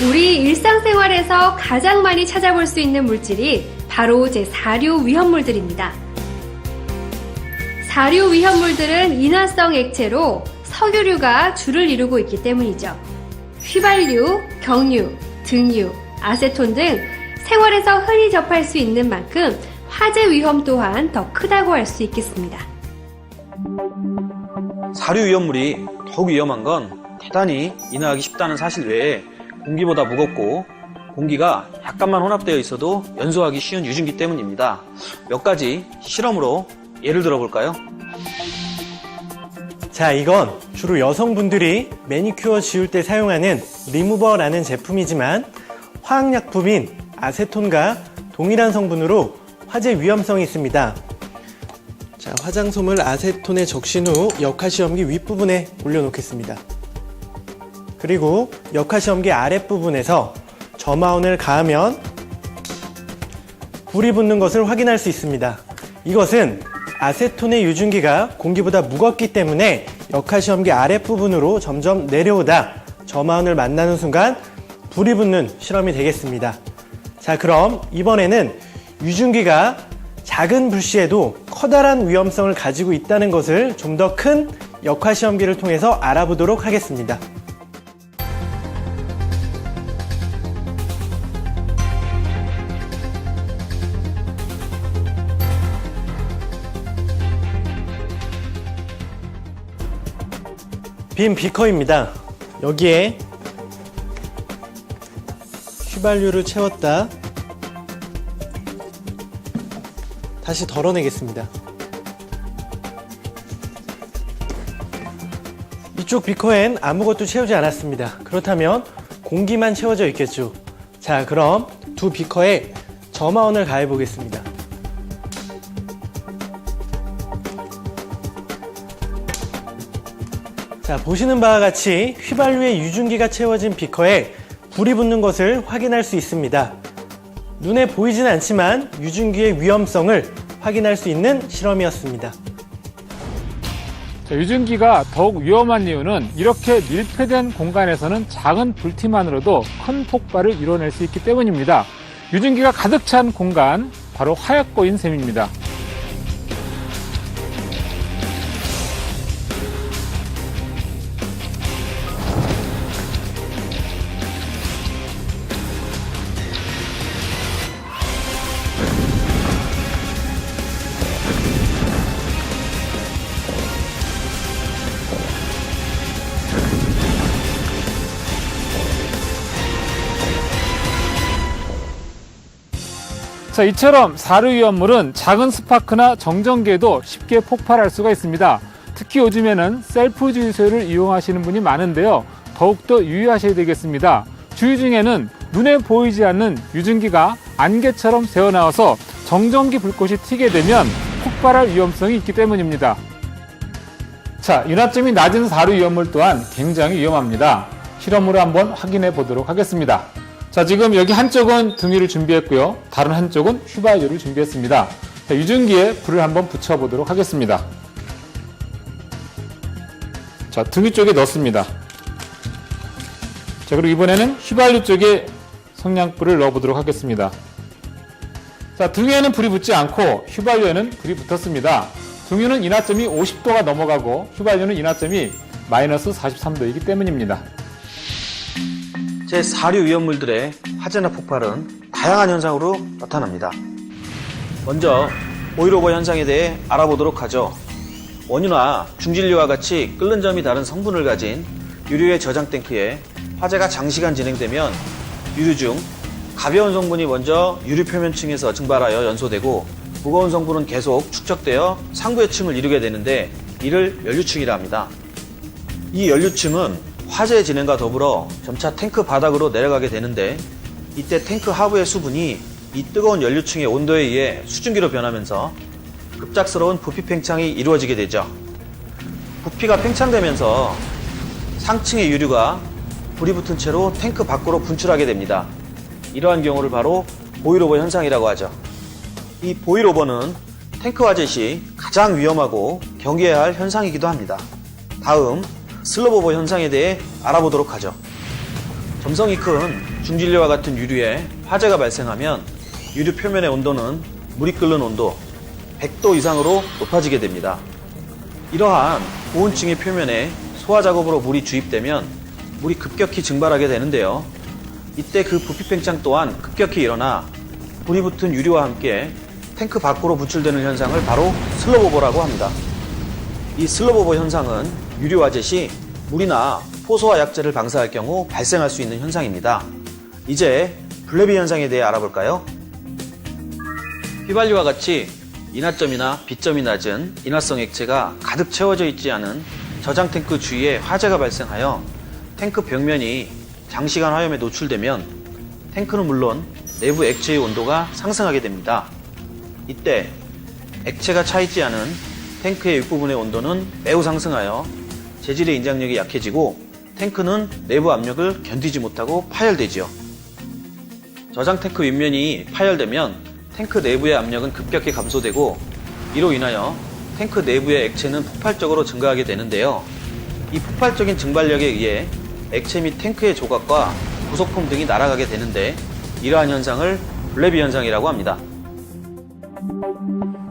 우리 일상생활에서 가장 많이 찾아볼 수 있는 물질이 바로 제4류 위험물들입니다. 4류 위험물들은 인화성 액체로 석유류가 주를 이루고 있기 때문이죠. 휘발유, 경유, 등유, 아세톤 등 생활에서 흔히 접할 수 있는 만큼 화재 위험 또한 더 크다고 할 수 있겠습니다. 사류 위험물이 더욱 위험한 건 대단히 인화하기 쉽다는 사실 외에 공기보다 무겁고 공기가 약간만 혼합되어 있어도 연소하기 쉬운 유증기 때문입니다. 몇 가지 실험으로 예를 들어볼까요? 자, 이건 주로 여성분들이 매니큐어 지울 때 사용하는 리무버라는 제품이지만 화학약품인 아세톤과 동일한 성분으로 화재 위험성이 있습니다. 자, 화장솜을 아세톤에 적신 후 역하시험기 윗부분에 올려놓겠습니다. 그리고 역하시험기 아랫부분에서 점화원을 가하면 불이 붙는 것을 확인할 수 있습니다. 이것은 아세톤의 유증기가 공기보다 무겁기 때문에 역하시험기 아랫부분으로 점점 내려오다 점화원을 만나는 순간 불이 붙는 실험이 되겠습니다. 자, 그럼 이번에는 유증기가 작은 불씨에도 커다란 위험성을 가지고 있다는 것을 좀 더 큰 역하시험기를 통해서 알아보도록 하겠습니다. 빈 비커입니다. 여기에 휘발유를 채웠다 다시 덜어내겠습니다. 이쪽 비커엔 아무것도 채우지 않았습니다. 그렇다면 공기만 채워져 있겠죠. 자, 그럼 두 비커에 점화원을 가해 보겠습니다. 자, 보시는 바와 같이 휘발유의 유증기가 채워진 비커에 불이 붙는 것을 확인할 수 있습니다. 눈에 보이진 않지만 유증기의 위험성을 확인할 수 있는 실험이었습니다. 자, 유증기가 더욱 위험한 이유는 이렇게 밀폐된 공간에서는 작은 불티만으로도 큰 폭발을 이뤄낼 수 있기 때문입니다. 유증기가 가득 찬 공간, 바로 화약고인 셈입니다. 자, 이처럼 사류 위험물은 작은 스파크나 정전기에도 쉽게 폭발할 수가 있습니다. 특히 요즘에는 셀프 주유소를 이용하시는 분이 많은데요. 더욱더 유의하셔야 되겠습니다. 주유 중에는 눈에 보이지 않는 유증기가 안개처럼 새어나와서 정전기 불꽃이 튀게 되면 폭발할 위험성이 있기 때문입니다. 자, 인화점이 낮은 사류 위험물 또한 굉장히 위험합니다. 실험으로 한번 확인해 보도록 하겠습니다. 자, 지금 여기 한쪽은 등유를 준비했고요. 다른 한쪽은 휘발유를 준비했습니다. 자, 유증기에 불을 한번 붙여보도록 하겠습니다. 자, 등유 쪽에 넣습니다. 자, 그리고 이번에는 휘발유 쪽에 성냥불을 넣어보도록 하겠습니다. 자, 등유에는 불이 붙지 않고 휘발유에는 불이 붙었습니다. 등유는 인화점이 50도가 넘어가고 휘발유는 인화점이 마이너스 43도이기 때문입니다. 제4류 위험물들의 화재나 폭발은 다양한 현상으로 나타납니다. 먼저 보일오버 현상에 대해 알아보도록 하죠. 원유나 중진류와 같이 끓는 점이 다른 성분을 가진 유류의 저장 탱크에 화재가 장시간 진행되면 유류 중 가벼운 성분이 먼저 유류 표면층에서 증발하여 연소되고 무거운 성분은 계속 축적되어 상부의 층을 이루게 되는데 이를 연료층이라 합니다. 이 연료층은 화재의 진행과 더불어 점차 탱크 바닥으로 내려가게 되는데 이때 탱크 하부의 수분이 이 뜨거운 연료층의 온도에 의해 수증기로 변하면서 급작스러운 부피 팽창이 이루어지게 되죠. 부피가 팽창되면서 상층의 유류가 불이 붙은 채로 탱크 밖으로 분출하게 됩니다. 이러한 경우를 바로 보일오버 현상이라고 하죠. 이 보일오버는 탱크 화재 시 가장 위험하고 경계해야 할 현상이기도 합니다. 다음 슬로브오버 현상에 대해 알아보도록 하죠. 점성이 큰 중진료와 같은 유류에 화재가 발생하면 유류 표면의 온도는 물이 끓는 온도 100도 이상으로 높아지게 됩니다. 이러한 보온층의 표면에 소화 작업으로 물이 주입되면 물이 급격히 증발하게 되는데요. 이때 그 부피 팽창 또한 급격히 일어나 불이 붙은 유류와 함께 탱크 밖으로 분출되는 현상을 바로 슬로브오버라고 합니다. 이 슬로브오버 현상은 유류 화재 시 물이나 포소와 약재를 방사할 경우 발생할 수 있는 현상입니다. 이제 블레비 현상에 대해 알아볼까요? 휘발유와 같이 인화점이나 비점이 낮은 인화성 액체가 가득 채워져 있지 않은 저장 탱크 주위에 화재가 발생하여 탱크 벽면이 장시간 화염에 노출되면 탱크는 물론 내부 액체의 온도가 상승하게 됩니다. 이때 액체가 차 있지 않은 탱크의 윗부분의 온도는 매우 상승하여 재질의 인장력이 약해지고 탱크는 내부 압력을 견디지 못하고 파열되지요. 저장 탱크 윗면이 파열되면 탱크 내부의 압력은 급격히 감소되고 이로 인하여 탱크 내부의 액체는 폭발적으로 증가하게 되는데요. 이 폭발적인 증발력에 의해 액체 및 탱크의 조각과 부속품 등이 날아가게 되는데 이러한 현상을 블레비 현상이라고 합니다.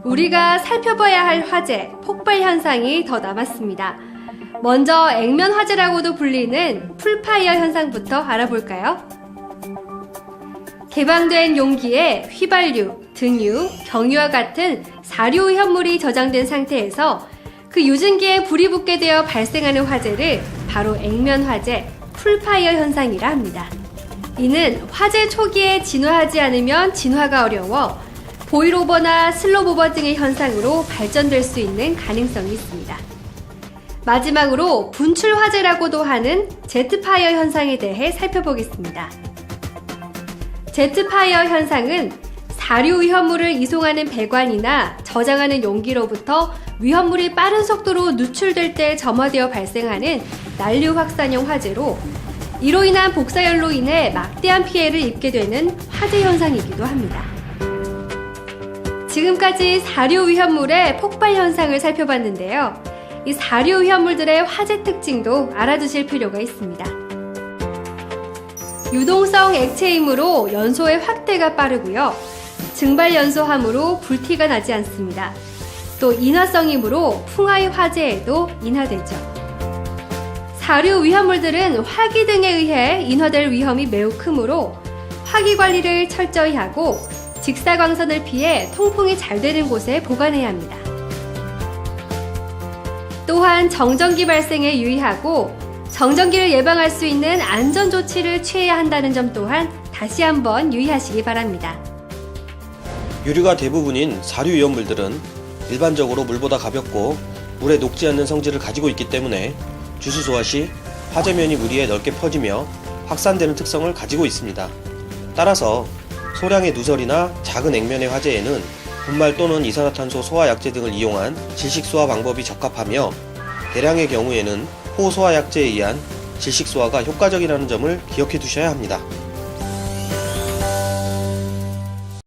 우리가 살펴봐야 할 화재, 폭발 현상이 더 남았습니다. 먼저 액면 화재라고도 불리는 풀파이어 현상부터 알아볼까요? 개방된 용기에 휘발유, 등유, 경유와 같은 사료 오염물이 저장된 상태에서 그 유증기에 불이 붙게 되어 발생하는 화재를 바로 액면 화재, 풀파이어 현상이라 합니다. 이는 화재 초기에 진화하지 않으면 진화가 어려워 보일오버나 슬로브오버 등의 현상으로 발전될 수 있는 가능성이 있습니다. 마지막으로 분출 화재라고도 하는 제트파이어 현상에 대해 살펴보겠습니다. 제트파이어 현상은 사료 위험물을 이송하는 배관이나 저장하는 용기로부터 위험물이 빠른 속도로 누출될 때 점화되어 발생하는 난류 확산형 화재로 이로 인한 복사열로 인해 막대한 피해를 입게 되는 화재 현상이기도 합니다. 지금까지 사료 위험물의 폭발 현상을 살펴봤는데요. 이 사료 위험물들의 화재 특징도 알아두실 필요가 있습니다. 유동성 액체이므로 연소의 확대가 빠르고요. 증발 연소함으로 불티가 나지 않습니다. 또 인화성이므로 풍화의 화재에도 인화되죠. 사료 위험물들은 화기 등에 의해 인화될 위험이 매우 크므로 화기 관리를 철저히 하고 직사광선을 피해 통풍이 잘 되는 곳에 보관해야 합니다. 또한 정전기 발생에 유의하고 정전기를 예방할 수 있는 안전조치를 취해야 한다는 점 또한 다시 한번 유의하시기 바랍니다. 유류가 대부분인 사료 위험물들은 일반적으로 물보다 가볍고 물에 녹지 않는 성질을 가지고 있기 때문에 주수 소화 시 화재면이 물 위에 넓게 퍼지며 확산되는 특성을 가지고 있습니다. 따라서 소량의 누설이나 작은 액면의 화재에는 분말 또는 이산화탄소 소화 약제 등을 이용한 질식 소화 방법이 적합하며 대량의 경우에는 호소화 약제에 의한 질식 소화가 효과적이라는 점을 기억해 두셔야 합니다.